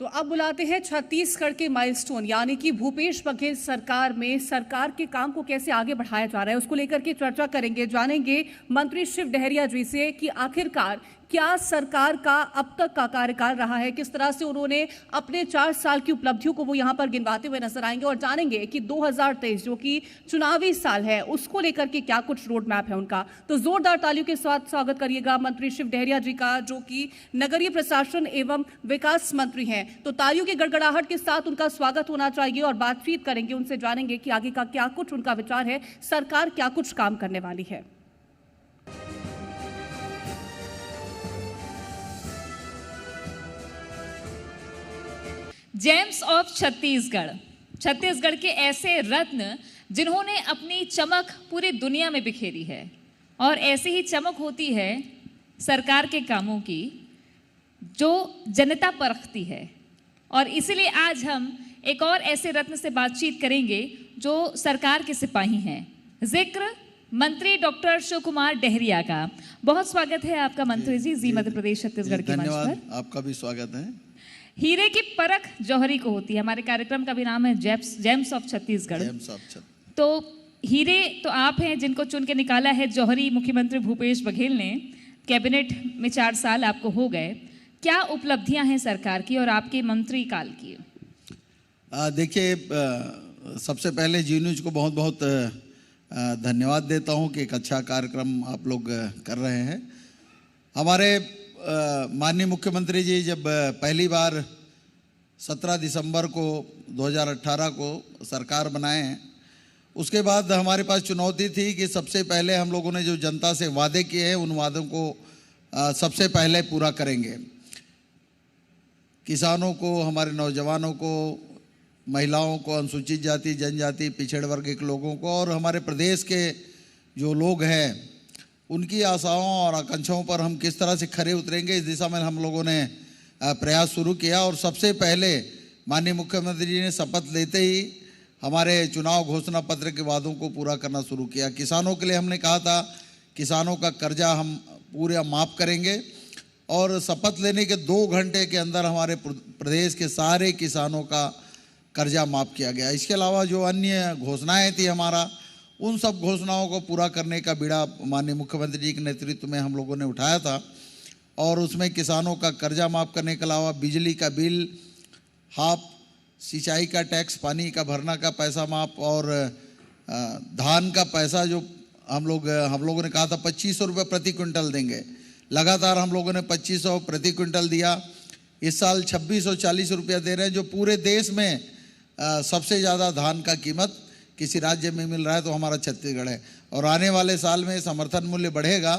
तो अब बुलाते हैं छत्तीसगढ़ के माइलस्टोन, यानी कि भूपेश बघेल सरकार में सरकार के काम को कैसे आगे बढ़ाया जा रहा है, उसको लेकर के चर्चा करेंगे। जानेंगे मंत्री शिव डहरिया जी से कि आखिरकार क्या सरकार का अब तक का कार्यकाल रहा है, किस तरह से उन्होंने अपने 4 साल की उपलब्धियों को वो यहां पर गिनवाते हुए नजर आएंगे। और जानेंगे कि 2023 जो कि चुनावी साल है, उसको लेकर के क्या कुछ रोड मैप है उनका। तो जोरदार तालियों के साथ स्वागत करिएगा मंत्री शिव डहरिया जी का, जो कि नगरीय प्रशासन एवं विकास मंत्री हैं। तो तालियों की गड़गड़ाहट के साथ उनका स्वागत होना चाहिए और बातचीत करेंगे उनसे, जानेंगे कि आगे का क्या कुछ उनका विचार है, सरकार क्या कुछ काम करने वाली है। जेम्स ऑफ छत्तीसगढ़, छत्तीसगढ़ के ऐसे रत्न जिन्होंने अपनी चमक पूरी दुनिया में बिखेरी है, और ऐसी ही चमक होती है सरकार के कामों की जो जनता परखती है। और इसीलिए आज हम एक और ऐसे रत्न से बातचीत करेंगे जो सरकार के सिपाही हैं। जिक्र मंत्री डॉक्टर शिव कुमार डहरिया का। बहुत स्वागत है आपका मंत्री जी, जी मध्य प्रदेश छत्तीसगढ़ के मंच पर। आपका भी स्वागत है। हीरे की परख जौहरी को होती है, हमारे कार्यक्रम का भी नाम है जेम्स ऑफ छत्तीसगढ़। तो हीरे तो आप हैं जिनको चुन के निकाला है जौहरी। मुख्यमंत्री भूपेश बघेल ने कैबिनेट में 4 साल आपको हो गए, क्या उपलब्धियां हैं सरकार की और आपके मंत्री काल की? देखिए, सबसे पहले जी न्यूज को बहुत बहुत धन्यवाद देता हूं कि एक अच्छा कार्यक्रम आप लोग कर रहे हैं। हमारे माननीय मुख्यमंत्री जी जब पहली बार 17 दिसंबर को 2018 को सरकार बनाए हैं, उसके बाद हमारे पास चुनौती थी कि सबसे पहले हम लोगों ने जो जनता से वादे किए हैं उन वादों को सबसे पहले पूरा करेंगे। किसानों को, हमारे नौजवानों को, महिलाओं को, अनुसूचित जाति जनजाति पिछड़े वर्ग के लोगों को और हमारे प्रदेश के जो लोग हैं उनकी आशाओं और आकांक्षाओं पर हम किस तरह से खरे उतरेंगे, इस दिशा में हम लोगों ने प्रयास शुरू किया। और सबसे पहले माननीय मुख्यमंत्री जी ने शपथ लेते ही हमारे चुनाव घोषणा पत्र के वादों को पूरा करना शुरू किया। किसानों के लिए हमने कहा था किसानों का कर्जा हम पूरा माफ़ करेंगे, और शपथ लेने के 2 घंटे के अंदर हमारे प्रदेश के सारे किसानों का कर्जा माफ़ किया गया। इसके अलावा जो अन्य घोषणाएँ थी हमारा, उन सब घोषणाओं को पूरा करने का बीड़ा माननीय मुख्यमंत्री जी के नेतृत्व में हम लोगों ने उठाया था। और उसमें किसानों का कर्जा माफ़ करने के अलावा बिजली का बिल हाफ, सिंचाई का टैक्स, पानी का भरना का पैसा माफ़, और धान का पैसा जो हम लोगों ने कहा था 2500 रुपये प्रति क्विंटल देंगे, लगातार हम लोगों ने 2500 प्रति क्विंटल दिया। इस साल 2640 रुपया दे रहे हैं, जो पूरे देश में सबसे ज़्यादा धान का कीमत किसी राज्य में मिल रहा है तो हमारा छत्तीसगढ़ है। और आने वाले साल में समर्थन मूल्य बढ़ेगा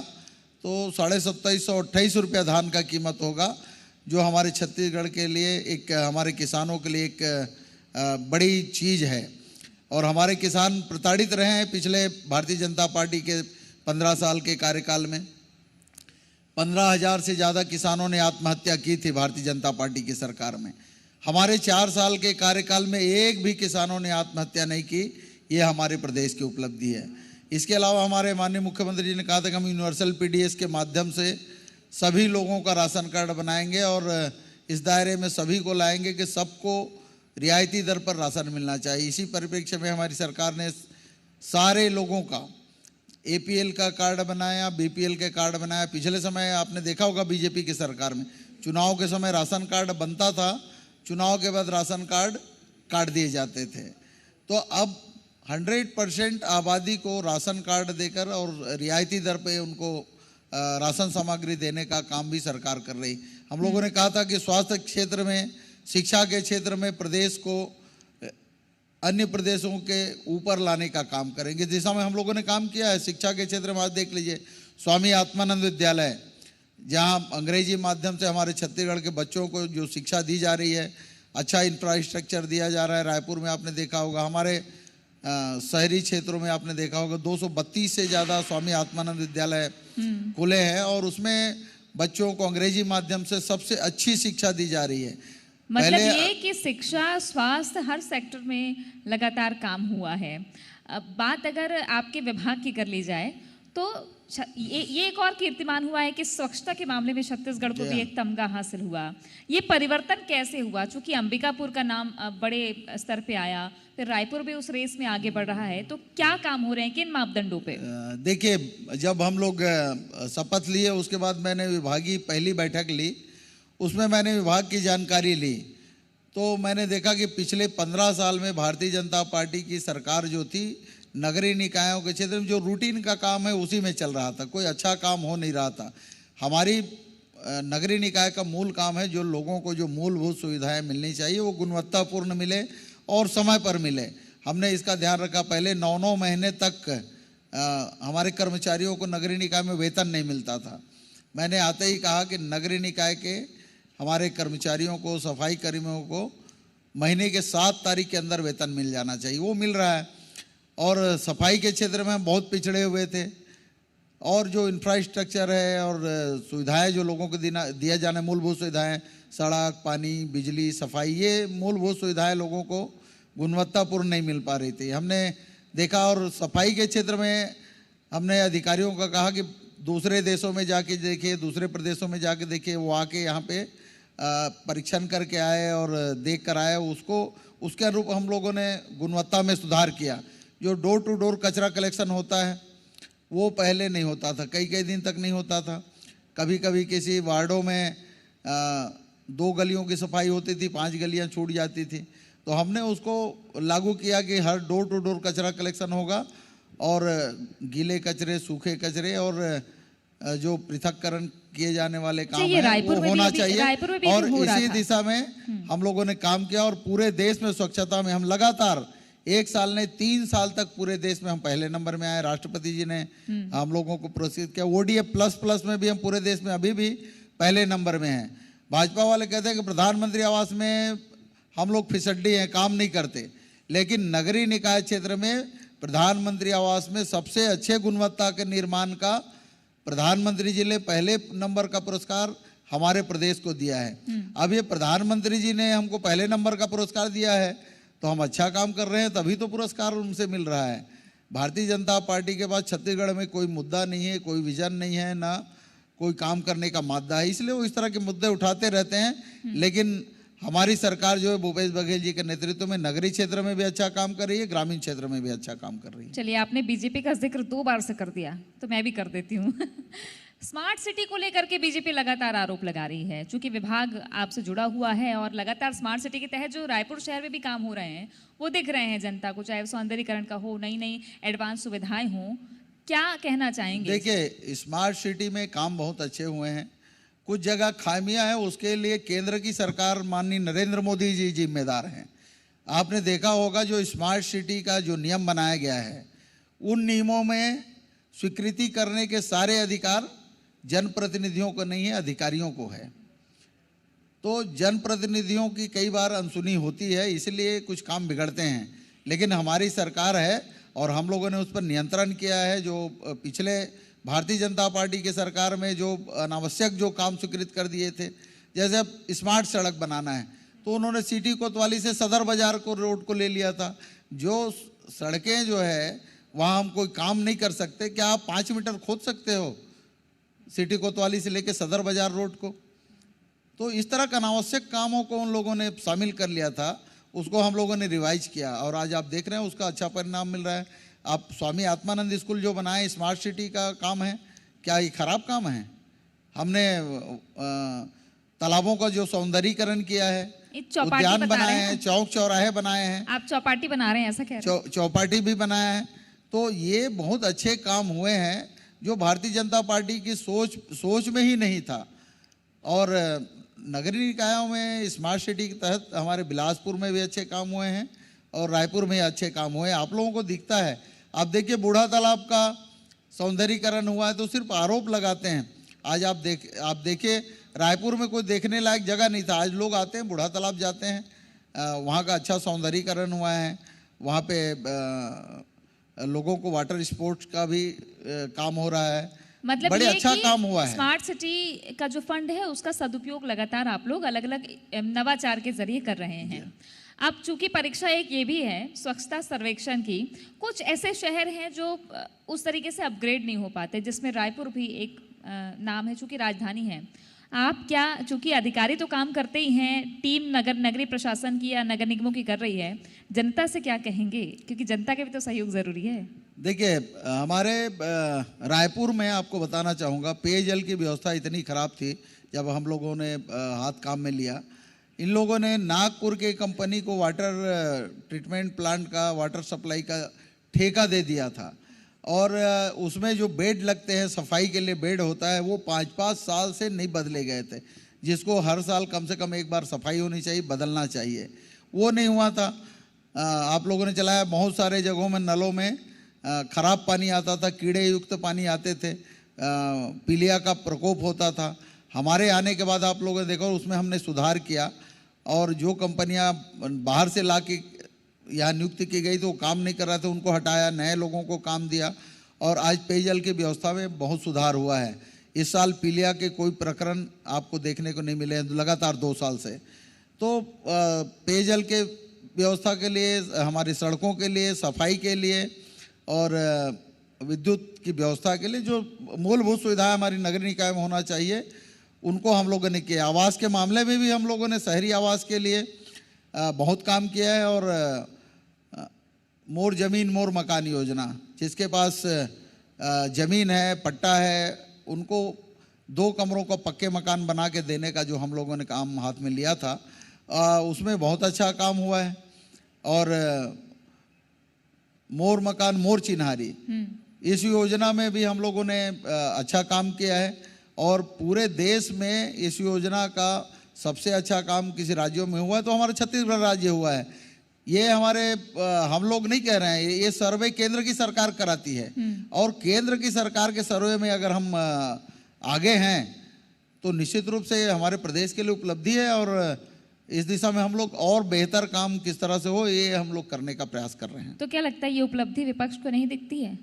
तो 2728 रुपया धान का कीमत होगा, जो हमारे छत्तीसगढ़ के लिए एक, हमारे किसानों के लिए एक बड़ी चीज़ है। और हमारे किसान प्रताड़ित रहे हैं पिछले भारतीय जनता पार्टी के 15 साल के कार्यकाल में। 15,000 से ज़्यादा किसानों ने आत्महत्या की थी भारतीय जनता पार्टी की सरकार में। हमारे 4 साल के कार्यकाल में एक भी किसानों ने आत्महत्या नहीं की, ये हमारे प्रदेश की उपलब्धि है। इसके अलावा हमारे माननीय मुख्यमंत्री जी ने कहा था कि हम यूनिवर्सल पीडीएस के माध्यम से सभी लोगों का राशन कार्ड बनाएंगे और इस दायरे में सभी को लाएंगे कि सबको रियायती दर पर राशन मिलना चाहिए। इसी परिप्रेक्ष्य में हमारी सरकार ने सारे लोगों का एपीएल का कार्ड बनाया, बीपीएल के कार्ड बनाया। पिछले समय आपने देखा होगा बीजेपी की सरकार में चुनाव के समय राशन कार्ड बनता था, चुनाव के बाद राशन कार्ड काट दिए जाते थे। तो अब 100% आबादी को राशन कार्ड देकर और रियायती दर पे उनको राशन सामग्री देने का काम भी सरकार कर रही। हम लोगों ने कहा था कि स्वास्थ्य क्षेत्र में, शिक्षा के क्षेत्र में प्रदेश को अन्य प्रदेशों के ऊपर लाने का काम करेंगे। इस दिशा में हम लोगों ने काम किया है। शिक्षा के क्षेत्र में आज देख लीजिए, स्वामी आत्मानंद विद्यालय, जहां अंग्रेजी माध्यम से हमारे छत्तीसगढ़ के बच्चों को जो शिक्षा दी जा रही है, अच्छा इंफ्रास्ट्रक्चर दिया जा रहा है। रायपुर में आपने देखा होगा, हमारे शहरी क्षेत्रों में आपने देखा होगा 232 से ज़्यादा स्वामी आत्मानंद विद्यालय खुले हैं, और उसमें बच्चों को अंग्रेजी माध्यम से सबसे अच्छी शिक्षा दी जा रही है। मतलब ये कि शिक्षा, स्वास्थ्य, हर सेक्टर में लगातार काम हुआ है। अब बात अगर आपके विभाग की कर ली जाए तो ये एक और कीर्तिमान हुआ है कि स्वच्छता के मामले में छत्तीसगढ़ को भी एक तमगा हासिल हुआ। ये परिवर्तन कैसे हुआ? चूंकि अंबिकापुर का नाम बड़े स्तर पे आया, फिर रायपुर भी उस रेस में आगे बढ़ रहा है, तो क्या काम हो रहे हैं, किन मापदंडों पे? देखिए, जब हम लोग शपथ लिए उसके बाद मैंने विभागीय पहली बैठक ली, उसमें मैंने विभाग की जानकारी ली, तो मैंने देखा कि पिछले 15 साल में भारतीय जनता पार्टी की सरकार जो थी, नगरीय निकायों के क्षेत्र में जो रूटीन का काम है उसी में चल रहा था, कोई अच्छा काम हो नहीं रहा था। हमारी नगरीय निकाय का मूल काम है जो लोगों को जो मूलभूत सुविधाएं मिलनी चाहिए वो गुणवत्तापूर्ण मिले और समय पर मिले। हमने इसका ध्यान रखा। पहले 9-9 महीने तक हमारे कर्मचारियों को नगरीय निकाय में वेतन नहीं मिलता था। मैंने आते ही कहा कि नगरीय निकाय के हमारे कर्मचारियों को, सफाई कर्मियों को महीने के 7 तारीख के अंदर वेतन मिल जाना चाहिए। वो मिल रहा है। और सफाई के क्षेत्र में हम बहुत पिछड़े हुए थे, और जो इंफ्रास्ट्रक्चर है और सुविधाएं जो लोगों को दिया जाने, मूलभूत सुविधाएं, सड़क, पानी, बिजली, सफाई, ये मूलभूत सुविधाएं लोगों को गुणवत्तापूर्ण नहीं मिल पा रही थी। हमने देखा। और सफाई के क्षेत्र में हमने अधिकारियों का कहा कि दूसरे देशों में जाके देखिए, दूसरे प्रदेशों में जाके देखिए, वो आके यहाँ पे परीक्षण करके आए और देख कर आए। उसके अनुरूप हम लोगों ने गुणवत्ता में सुधार किया। जो डोर टू डोर कचरा कलेक्शन होता है वो पहले नहीं होता था, कई दिन तक नहीं होता था। कभी कभी किसी वार्डों में 2 गलियों की सफाई होती थी, 5 गलियां छूट जाती थी। तो हमने उसको लागू किया कि हर डोर टू डोर कचरा कलेक्शन होगा, और गीले कचरे, सूखे कचरे और जो पृथककरण किए जाने वाले काम है वो होना चाहिए। और इसी दिशा में हम लोगों ने काम किया। और पूरे देश में स्वच्छता में हम लगातार 1 साल ने 3 साल तक पूरे देश में हम पहले नंबर में आए। राष्ट्रपति जी ने हम लोगों को पुरस्कृत किया। ODF++ में भी हम पूरे देश में अभी भी पहले नंबर में हैं। भाजपा वाले कहते हैं कि प्रधानमंत्री आवास में हम लोग फिसड्डी हैं, काम नहीं करते, लेकिन नगरीय निकाय क्षेत्र में प्रधानमंत्री आवास में सबसे अच्छे गुणवत्ता के निर्माण का प्रधानमंत्री जी ने पहले नंबर का पुरस्कार हमारे प्रदेश को दिया है। अब ये प्रधानमंत्री जी ने हमको पहले नंबर का पुरस्कार दिया है तो हम अच्छा काम कर रहे हैं, तभी तो पुरस्कार उनसे मिल रहा है। भारतीय जनता पार्टी के पास छत्तीसगढ़ में कोई मुद्दा नहीं है, कोई विजन नहीं है, ना कोई काम करने का मादा है, इसलिए वो इस तरह के मुद्दे उठाते रहते हैं। लेकिन हमारी सरकार जो है भूपेश बघेल जी के नेतृत्व में नगरीय क्षेत्र में भी अच्छा काम कर रही है, ग्रामीण क्षेत्र में भी अच्छा काम कर रही है। चलिए, आपने बीजेपी का जिक्र 2 बार से कर दिया तो मैं भी कर देती हूँ। स्मार्ट सिटी को लेकर के बीजेपी लगातार आरोप लगा रही है। चूंकि विभाग आपसे जुड़ा हुआ है और लगातार स्मार्ट सिटी के तहत जो रायपुर शहर में भी काम हो रहे हैं वो दिख रहे हैं जनता को, चाहे सौंदर्यीकरण का हो, नई एडवांस सुविधाएं हों, क्या कहना चाहेंगे? देखिए, स्मार्ट सिटी में काम बहुत अच्छे हुए हैं। कुछ जगह खामियां हैं, उसके लिए केंद्र की सरकार माननीय नरेंद्र मोदी जी जिम्मेदार हैं। आपने देखा होगा जो स्मार्ट सिटी का जो नियम बनाया गया है, उन नियमों में स्वीकृति करने के सारे अधिकार जनप्रतिनिधियों को नहीं है, अधिकारियों को है। तो जनप्रतिनिधियों की कई बार अनसुनी होती है, इसलिए कुछ काम बिगड़ते हैं। लेकिन हमारी सरकार है और हम लोगों ने उस पर नियंत्रण किया है। जो पिछले भारतीय जनता पार्टी के सरकार में जो अनावश्यक जो काम स्वीकृत कर दिए थे, जैसे अब स्मार्ट सड़क बनाना है तो उन्होंने सिटी कोतवाली से सदर बाजार को रोड को ले लिया था। जो सड़कें जो है वहाँ हम कोई काम नहीं कर सकते, क्या आप 5 मीटर खोद सकते हो सिटी कोतवाली से लेके सदर बाजार रोड को? तो इस तरह के अनावश्यक कामों को उन लोगों ने शामिल कर लिया था, उसको हम लोगों ने रिवाइज किया और आज आप देख रहे हैं उसका अच्छा परिणाम मिल रहा है। आप स्वामी आत्मानंद स्कूल जो बनाए, स्मार्ट सिटी का काम है, क्या ये खराब काम है? हमने तालाबों का जो सौंदर्यीकरण किया है, उद्यान बनाए हैं, चौक चौराहे बनाए हैं। आप चौपाटी बना रहे हैं ऐसा कह रहे हैं? चौपाटी भी बनाया है। तो ये बहुत अच्छे काम हुए हैं जो भारतीय जनता पार्टी की सोच में ही नहीं था। और नगरीय निकायों में स्मार्ट सिटी के तहत हमारे बिलासपुर में भी अच्छे काम हुए हैं और रायपुर में अच्छे काम हुए हैं। आप लोगों को दिखता है। आप देखिए, बूढ़ा तालाब का सौंदर्यीकरण हुआ है तो सिर्फ आरोप लगाते हैं। आज आप देखिए, रायपुर में कोई देखने लायक जगह नहीं था, आज लोग आते हैं, बूढ़ा तालाब जाते हैं, वहाँ का अच्छा सौंदर्यीकरण हुआ है। वहाँ पे लोगों को वाटर स्पोर्ट्स का भी काम हो रहा है, मतलब बड़े अच्छा काम हुआ है। स्मार्ट सिटी का जो फंड है उसका सदुपयोग लगातार आप लोग अलग अलग नवाचार के जरिए कर रहे हैं। अब चूंकि परीक्षा एक ये भी है स्वच्छता सर्वेक्षण की, कुछ ऐसे शहर हैं जो उस तरीके से अपग्रेड नहीं हो पाते, जिसमें रायपुर भी एक नाम है, चूंकि राजधानी है। आप क्या, चूंकि अधिकारी तो काम करते ही हैं, टीम नगरीय प्रशासन की या नगर निगमों की कर रही है, जनता से क्या कहेंगे, क्योंकि जनता के भी तो सहयोग जरूरी है। देखिए, हमारे रायपुर में आपको बताना चाहूँगा, पेयजल की व्यवस्था इतनी खराब थी जब हम लोगों ने हाथ काम में लिया। इन लोगों ने नागपुर के कंपनी को वाटर ट्रीटमेंट प्लांट का, वाटर सप्लाई का ठेका दे दिया था, और उसमें जो बेड लगते हैं, सफाई के लिए बेड होता है, वो 5-5 साल से नहीं बदले गए थे, जिसको हर साल कम से कम एक बार सफाई होनी चाहिए, बदलना चाहिए, वो नहीं हुआ था। आप लोगों ने चलाया, बहुत सारे जगहों में नलों में खराब पानी आता था, कीड़े युक्त पानी आते थे, पीलिया का प्रकोप होता था। हमारे आने के बाद आप लोगों ने देखा, उसमें हमने सुधार किया, और जो कंपनियां बाहर से ला के यहाँ नियुक्ति की गई तो काम नहीं कर रहे थे, उनको हटाया, नए लोगों को काम दिया, और आज पेयजल की व्यवस्था में बहुत सुधार हुआ है। इस साल पीलिया के कोई प्रकरण आपको देखने को नहीं मिले हैं लगातार 2 साल से। तो पेयजल के व्यवस्था के लिए, हमारी सड़कों के लिए, सफाई के लिए और विद्युत की व्यवस्था के लिए जो मूलभूत सुविधाएं हमारी नगर निकाय में होना चाहिए, उनको हम लोगों ने किया। आवास के मामले में भी हम लोगों ने शहरी आवास के लिए बहुत काम किया है, और मोर जमीन मोर मकान योजना, जिसके पास ज़मीन है, पट्टा है, उनको 2 कमरों का पक्के मकान बना के देने का जो हम लोगों ने काम हाथ में लिया था, उसमें बहुत अच्छा काम हुआ है। और मोर मकान मोर चिन्हारी, इस योजना में भी हम लोगों ने अच्छा काम किया है, और पूरे देश में इस योजना का सबसे अच्छा काम किसी राज्यों में हुआ है तो हमारा छत्तीसगढ़ राज्य हुआ है। ये हमारे हम लोग नहीं कह रहे हैं, ये सर्वे केंद्र की सरकार कराती है, और केंद्र की सरकार के सर्वे में अगर हम आगे हैं तो निश्चित रूप से हमारे प्रदेश के लिए उपलब्धि है, और इस दिशा में हम लोग और बेहतर काम किस तरह से हो, ये हम लोग करने का प्रयास कर रहे हैं। तो क्या लगता है ये उपलब्धि विपक्ष को नहीं दिखती है?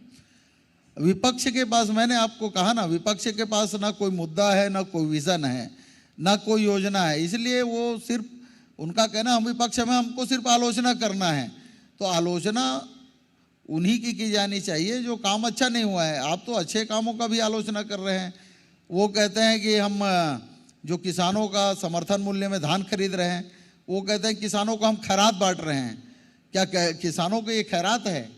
विपक्ष के पास, मैंने आपको कहा ना, विपक्ष के पास ना कोई मुद्दा है, ना कोई विजन है, ना कोई योजना है, इसलिए वो सिर्फ, उनका कहना हम विपक्ष में, हमको सिर्फ आलोचना करना है। तो आलोचना उन्हीं की जानी चाहिए जो काम अच्छा नहीं हुआ है। आप तो अच्छे कामों का भी आलोचना कर रहे हैं। वो कहते हैं कि हम जो किसानों का समर्थन मूल्य में धान खरीद रहे हैं, वो कहते हैं किसानों को हम खैरात बांट रहे हैं। क्या किसानों को ये खैरात है?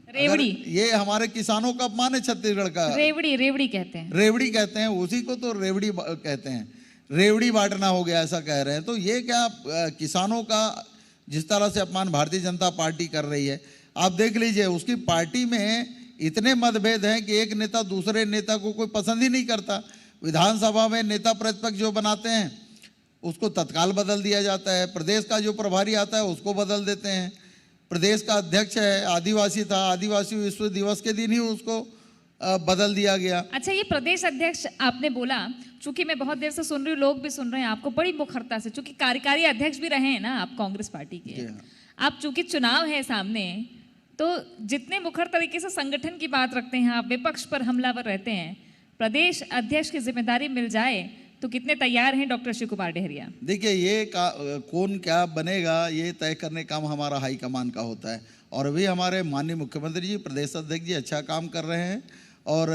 रेवड़ी, ये हमारे किसानों का अपमान है छत्तीसगढ़ का। रेवड़ी कहते हैं, रेवड़ी कहते हैं, उसी को तो रेवड़ी कहते हैं, रेवड़ी बांटना हो गया ऐसा कह रहे हैं। तो ये क्या किसानों का जिस तरह से अपमान भारतीय जनता पार्टी कर रही है, आप देख लीजिए, उसकी पार्टी में इतने मतभेद हैं कि एक नेता दूसरे नेता को कोई पसंद ही नहीं करता। विधानसभा में नेता प्रतिपक्ष जो बनाते हैं उसको तत्काल बदल दिया जाता है, प्रदेश का जो प्रभारी आता है उसको बदल देते हैं, प्रदेश का अध्यक्ष है, आदिवासी था, आदिवासी विश्व दिवस के दिन ही उसको बदल दिया गया। अच्छा, ये प्रदेश अध्यक्ष आपने बोला, चूंकि मैं बहुत देर से सुन रही हूँ, लोग भी सुन रहे हैं आपको बड़ी मुखरता से, चूंकि कार्यकारी अध्यक्ष भी रहे हैं ना आप कांग्रेस पार्टी के। आप चूंकि चुनाव है सामने, तो जितने मुखर तरीके से संगठन की बात रखते हैं आप, विपक्ष पर हमलावर रहते हैं, प्रदेश अध्यक्ष की जिम्मेदारी मिल जाए तो कितने तैयार हैं डॉक्टर शिव कुमार डहरिया? देखिए, ये कौन क्या बनेगा ये तय करने काम हमारा हाईकमान का होता है, और अभी हमारे माननीय मुख्यमंत्री जी, प्रदेश अध्यक्ष जी अच्छा काम कर रहे हैं, और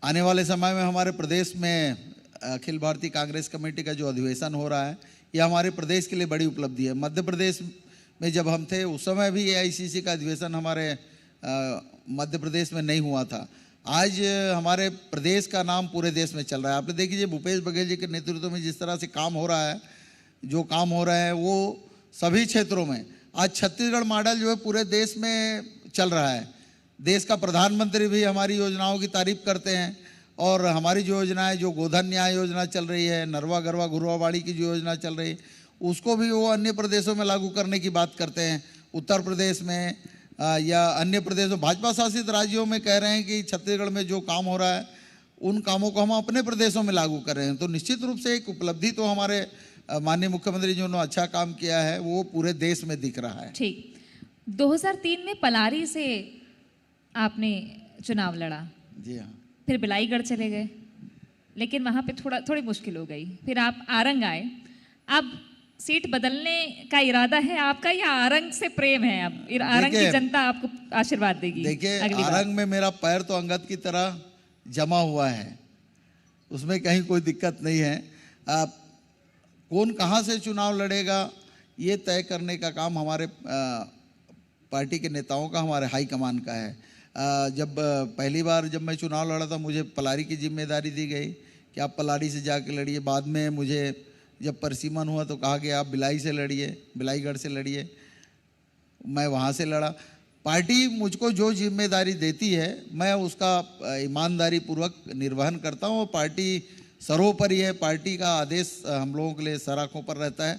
आने वाले समय में हमारे प्रदेश में अखिल भारतीय कांग्रेस कमेटी का जो अधिवेशन हो रहा है, ये हमारे प्रदेश के लिए बड़ी उपलब्धि है। मध्य प्रदेश में जब हम थे उस समय भी AICC का अधिवेशन हमारे मध्य प्रदेश में नहीं हुआ था। आज हमारे प्रदेश का नाम पूरे देश में चल रहा है। आपने देखिए, भूपेश बघेल जी के नेतृत्व में जिस तरह से काम हो रहा है, जो काम हो रहा है वो सभी क्षेत्रों में, आज छत्तीसगढ़ मॉडल जो है पूरे देश में चल रहा है। देश का प्रधानमंत्री भी हमारी योजनाओं की तारीफ करते हैं, और हमारी जो योजनाएं, जो गोधन न्याय योजना चल रही है, नरवा गरवा घुरवाबाड़ी की जो योजना चल रही है, उसको भी वो अन्य प्रदेशों में लागू करने की बात करते हैं। उत्तर प्रदेश में या अन्य प्रदेशों, भाजपा शासित राज्यों में कह रहे हैं कि छत्तीसगढ़ में जो काम हो रहा है उन कामों को हम अपने प्रदेशों में लागू कर रहे हैं। तो निश्चित रूप से एक उपलब्धि तो हमारे माननीय मुख्यमंत्री जी ने अच्छा काम किया है, वो पूरे देश में दिख रहा है। ठीक, 2003 में पलारी से आपने चुनाव लड़ा। जी हाँ। फिर बिलाईगढ़ चले गए, लेकिन वहाँ पे थोड़ी मुश्किल हो गई। फिर आप आरंग आए। अब सीट बदलने का इरादा है आपका या आरंग से प्रेम है? अब आरंग की देखिए- जनता आपको आशीर्वाद देगी देखिए, अगली बार? आरंग में मेरा पैर तो अंगद की तरह जमा हुआ है, उसमें कहीं कोई दिक्कत नहीं है। कौन कहाँ से चुनाव लड़ेगा ये तय करने का काम हमारे पार्टी के नेताओं का, हमारे हाईकमान का है। जब पहली बार जब मैं चुनाव लड़ा था, मुझे पलारी की जिम्मेदारी दी गई कि आप पलारी से जाके लड़िए। बाद में मुझे जब परसीमन हुआ तो कहा गया आप भिलाई से लड़िए, भिलाईगढ़ से लड़िए। मैं वहाँ से लड़ा। पार्टी मुझको जो जिम्मेदारी देती है मैं उसका ईमानदारी पूर्वक निर्वहन करता हूँ। पार्टी सर्वोपरि है, पार्टी का आदेश हम लोगों के लिए सर आँखों पर रहता है।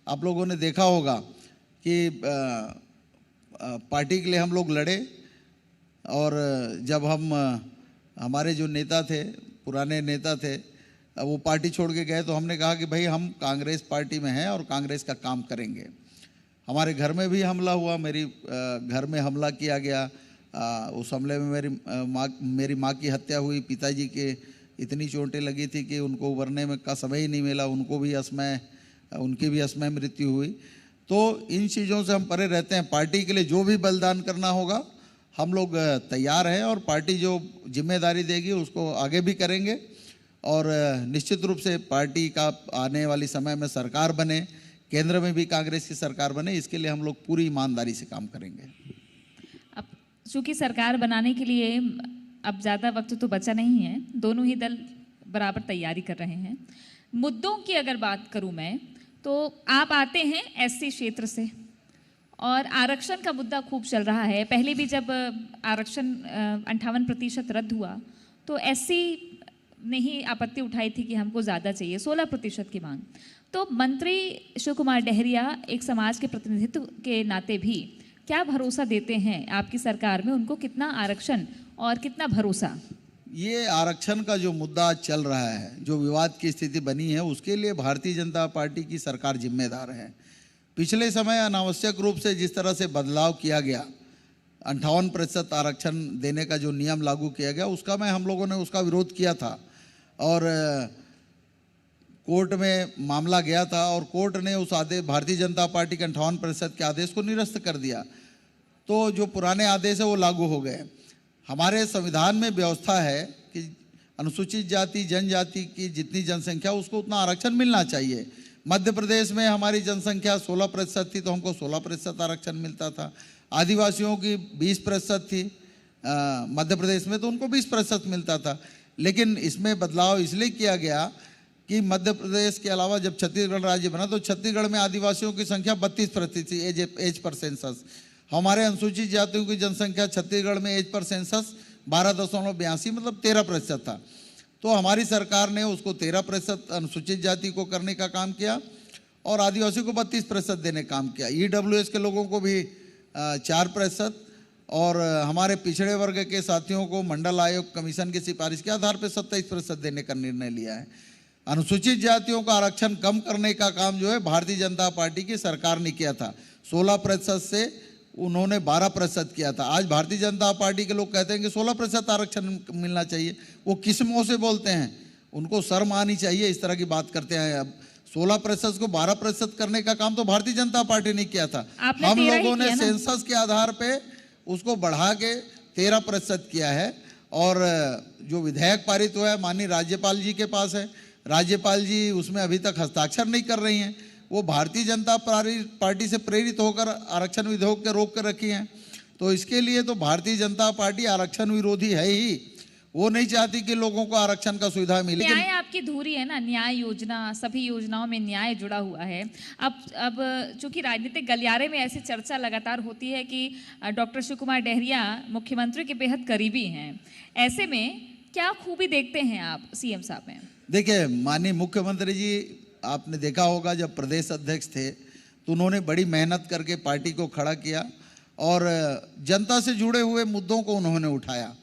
आप लोगों ने देखा होगा कि पार्टी के लिए हम लोग लड़े, और जब हमारे जो नेता थे, पुराने नेता थे, वो पार्टी छोड़ के गए तो हमने कहा कि भाई हम कांग्रेस पार्टी में हैं और कांग्रेस का काम करेंगे। हमारे घर में भी हमला हुआ, मेरी घर में हमला किया गया। उस हमले में मेरी माँ की हत्या हुई, पिताजी के इतनी चोटें लगी थी कि उनको उभरने में का समय ही नहीं मिला, उनकी भी असमय मृत्यु हुई। तो इन चीज़ों से हम परे रहते हैं। पार्टी के लिए जो भी बलिदान करना होगा हम लोग तैयार हैं, और पार्टी जो जिम्मेदारी देगी उसको आगे भी करेंगे। और निश्चित रूप से पार्टी का आने वाली समय में सरकार बने, केंद्र में भी कांग्रेस की सरकार बने, इसके लिए हम लोग पूरी ईमानदारी से काम करेंगे। अब चूंकि सरकार बनाने के लिए अब ज़्यादा वक्त तो बचा नहीं है, दोनों ही दल बराबर तैयारी कर रहे हैं। मुद्दों की अगर बात करूं मैं, तो आप आते हैं एससी क्षेत्र से और आरक्षण का मुद्दा खूब चल रहा है। पहले भी जब आरक्षण 58% रद्द हुआ तो एससी ने ही आपत्ति उठाई थी कि हमको ज़्यादा चाहिए, 16% की मांग। तो मंत्री शिव कुमार डहरिया एक समाज के प्रतिनिधित्व के नाते भी क्या भरोसा देते हैं आपकी सरकार में? उनको कितना आरक्षण और कितना भरोसा? ये आरक्षण का जो मुद्दा चल रहा है, जो विवाद की स्थिति बनी है, उसके लिए भारतीय जनता पार्टी की सरकार जिम्मेदार है। पिछले समय अनावश्यक रूप से जिस तरह से बदलाव किया गया, 58% आरक्षण देने का जो नियम लागू किया गया, उसका हम लोगों ने उसका विरोध किया था और कोर्ट में मामला गया था और कोर्ट ने उस आदेश, भारतीय जनता पार्टी के 58% के आदेश को निरस्त कर दिया। तो जो पुराने आदेश है वो लागू हो गए। हमारे संविधान में व्यवस्था है कि अनुसूचित जाति जनजाति की जितनी जनसंख्या उसको उतना आरक्षण मिलना चाहिए। मध्य प्रदेश में हमारी जनसंख्या 16% थी तो हमको 16% आरक्षण मिलता था। आदिवासियों की 20% थी मध्य प्रदेश में, तो उनको 20% मिलता था। लेकिन इसमें बदलाव इसलिए किया गया कि मध्य प्रदेश के अलावा जब छत्तीसगढ़ राज्य बना तो छत्तीसगढ़ में आदिवासियों की संख्या 32% थी एज पर सेंसस। हमारे अनुसूचित जातियों की जनसंख्या छत्तीसगढ़ में एज पर सेंसस 12.82 मतलब 13% था। तो हमारी सरकार ने उसको 13% अनुसूचित जाति को करने का काम किया और आदिवासियों को 32% देने का काम किया। EWS के लोगों को भी 4% और हमारे पिछड़े वर्ग के साथियों को मंडल आयोग कमीशन की सिफारिश के आधार पर 27% देने का निर्णय लिया है। अनुसूचित जातियों का आरक्षण कम करने का काम जो है भारतीय जनता पार्टी की सरकार ने किया था। 16% से उन्होंने 12% किया था। आज भारतीय जनता पार्टी के लोग कहते हैं कि 16% आरक्षण मिलना चाहिए। वो किस मुँह से बोलते हैं? उनको शर्म आनी चाहिए, इस तरह की बात करते हैं। अब 16% को 12% करने का काम तो भारतीय जनता पार्टी ने किया था। हम लोगों ने सेंसस के आधार पे उसको बढ़ा के 13% किया है। और जो विधेयक पारित हुआ है माननीय राज्यपाल जी के पास है, राज्यपाल जी उसमें अभी तक हस्ताक्षर नहीं कर रही हैं। वो भारतीय जनता पार्टी से प्रेरित होकर आरक्षण विधेयक के रोक कर रखी हैं। तो इसके लिए तो भारतीय जनता पार्टी आरक्षण विरोधी है ही। वो नहीं चाहती कि लोगों को आरक्षण का सुविधा मिले। न्याय आपकी धुरी है ना, न्याय योजना, सभी योजनाओं में न्याय जुड़ा हुआ है। अब चूंकि राजनीतिक गलियारे में ऐसी चर्चा लगातार होती है कि डॉक्टर शिव कुमार डहरिया मुख्यमंत्री के बेहद करीबी हैं, ऐसे में क्या खूबी देखते हैं आप सीएम साहब में? देखिए, माननीय मुख्यमंत्री जी, आपने देखा होगा जब प्रदेश अध्यक्ष थे तो उन्होंने बड़ी मेहनत करके पार्टी को खड़ा किया और जनता से जुड़े हुए मुद्दों को उन्होंने उठाया।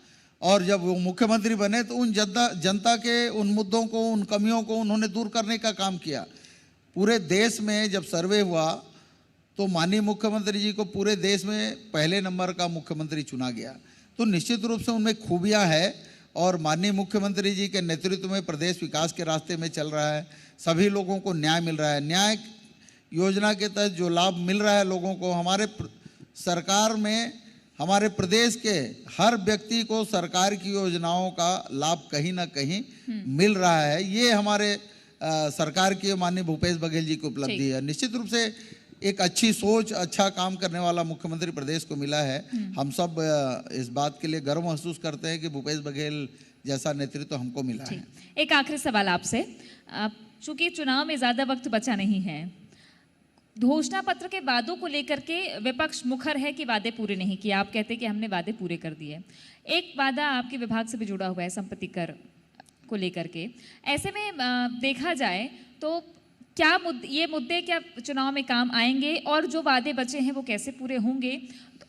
और जब वो मुख्यमंत्री बने तो उन जनता के उन मुद्दों को, उन कमियों को उन्होंने दूर करने का काम किया। पूरे देश में जब सर्वे हुआ तो माननीय मुख्यमंत्री जी को पूरे देश में पहले नंबर का मुख्यमंत्री चुना गया। तो निश्चित रूप से उनमें खूबियाँ है और माननीय मुख्यमंत्री जी के नेतृत्व में प्रदेश विकास के रास्ते में चल रहा है। सभी लोगों को न्याय मिल रहा है। न्याय योजना के तहत जो लाभ मिल रहा है लोगों को, हमारे सरकार में हमारे प्रदेश के हर व्यक्ति को सरकार की योजनाओं का लाभ कहीं ना कहीं मिल रहा है। ये हमारे सरकार की माननीय भूपेश बघेल जी की उपलब्धि है। निश्चित रूप से एक अच्छी सोच, अच्छा काम करने वाला मुख्यमंत्री प्रदेश को मिला है। हम सब इस बात के लिए गर्व महसूस करते हैं कि भूपेश बघेल जैसा नेतृत्व हमको मिला है। एक आखिरी सवाल आपसे, चूंकि चुनाव में ज्यादा वक्त बचा नहीं है, घोषणा पत्र के वादों को लेकर के विपक्ष मुखर है कि वादे पूरे नहीं किए। आप कहते हैं कि हमने वादे पूरे कर दिए। एक वादा आपके विभाग से भी जुड़ा हुआ है संपत्ति कर को लेकर के। ऐसे में देखा जाए तो क्या ये मुद्दे क्या चुनाव में काम आएंगे, और जो वादे बचे हैं वो कैसे पूरे होंगे,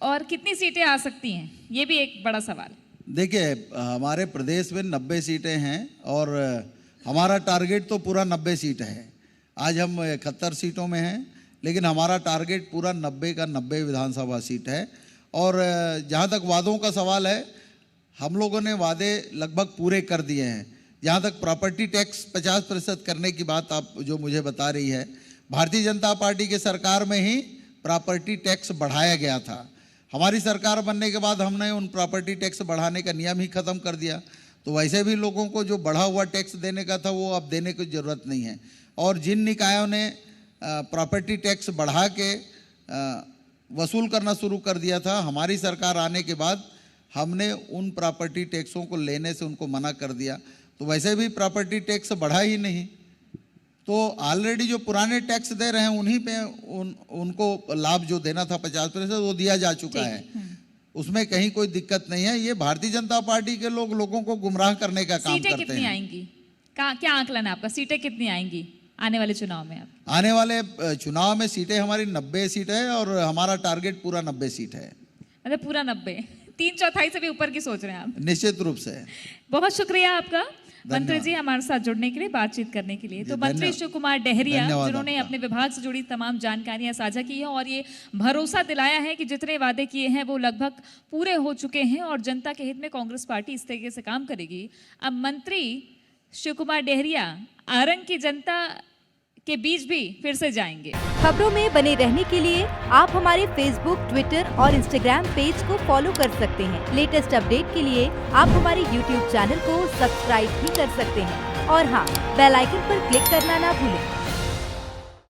और कितनी सीटें आ सकती हैं, ये भी एक बड़ा सवाल। देखिए, हमारे प्रदेश में 90 सीटें हैं और हमारा टारगेट तो पूरा 90 सीट है। आज हम 71 सीटों में हैं, लेकिन हमारा टारगेट पूरा 90 का 90 विधानसभा सीट है। और जहाँ तक वादों का सवाल है, हम लोगों ने वादे लगभग पूरे कर दिए हैं। जहाँ तक प्रॉपर्टी टैक्स 50% करने की बात आप जो मुझे बता रही है, भारतीय जनता पार्टी के सरकार में ही प्रॉपर्टी टैक्स बढ़ाया गया था। हमारी सरकार बनने के बाद हमने उन प्रॉपर्टी टैक्स बढ़ाने का नियम ही खत्म कर दिया। तो वैसे भी लोगों को जो बढ़ा हुआ टैक्स देने का था वो अब देने की ज़रूरत नहीं है। और जिन निकायों ने प्रॉपर्टी टैक्स बढ़ा के वसूल करना शुरू कर दिया था, हमारी सरकार आने के बाद हमने उन प्रॉपर्टी टैक्सों को लेने से उनको मना कर दिया। तो वैसे भी प्रॉपर्टी टैक्स बढ़ा ही नहीं, तो ऑलरेडी जो पुराने टैक्स दे रहे हैं उन्हीं पे उनको लाभ जो देना था 50% वो दिया जा चुका है। उसमें कहीं कोई दिक्कत नहीं है। ये भारतीय जनता पार्टी के लोगों को गुमराह करने का काम करते हैं। सीटें कितनी आएंगी, क्या आकलन है आपका, सीटें कितनी आएंगी आने वाले चुनाव में? आने वाले चुनाव में सीटें हमारी 90 सीट है और हमारा टारगेट पूरा 90 सीट है। मतलब पूरा 90, 3/4 से भी ऊपर की सोच रहे हैं आप? निश्चित रूप से। बहुत शुक्रिया आपका मंत्री जी हमारे साथ जुड़ने के लिए, बातचीत करने के लिए। तो मंत्री शिव कुमार डहरिया, जिन्होंने अपने विभाग से जुड़ी तमाम जानकारियां साझा की है और ये भरोसा दिलाया है कि जितने वादे किए हैं वो लगभग पूरे हो चुके हैं और जनता के हित में कांग्रेस पार्टी इस तरीके से काम करेगी। अब मंत्री शिव कुमार डहरिया आरंग की जनता के बीच भी फिर से जाएंगे। खबरों में बने रहने के लिए आप हमारे फेसबुक, ट्विटर और इंस्टाग्राम पेज को फॉलो कर सकते हैं। लेटेस्ट अपडेट के लिए आप हमारे यूट्यूब चैनल को सब्सक्राइब भी कर सकते हैं और हाँ, बेल आइकन पर क्लिक करना ना भूलें।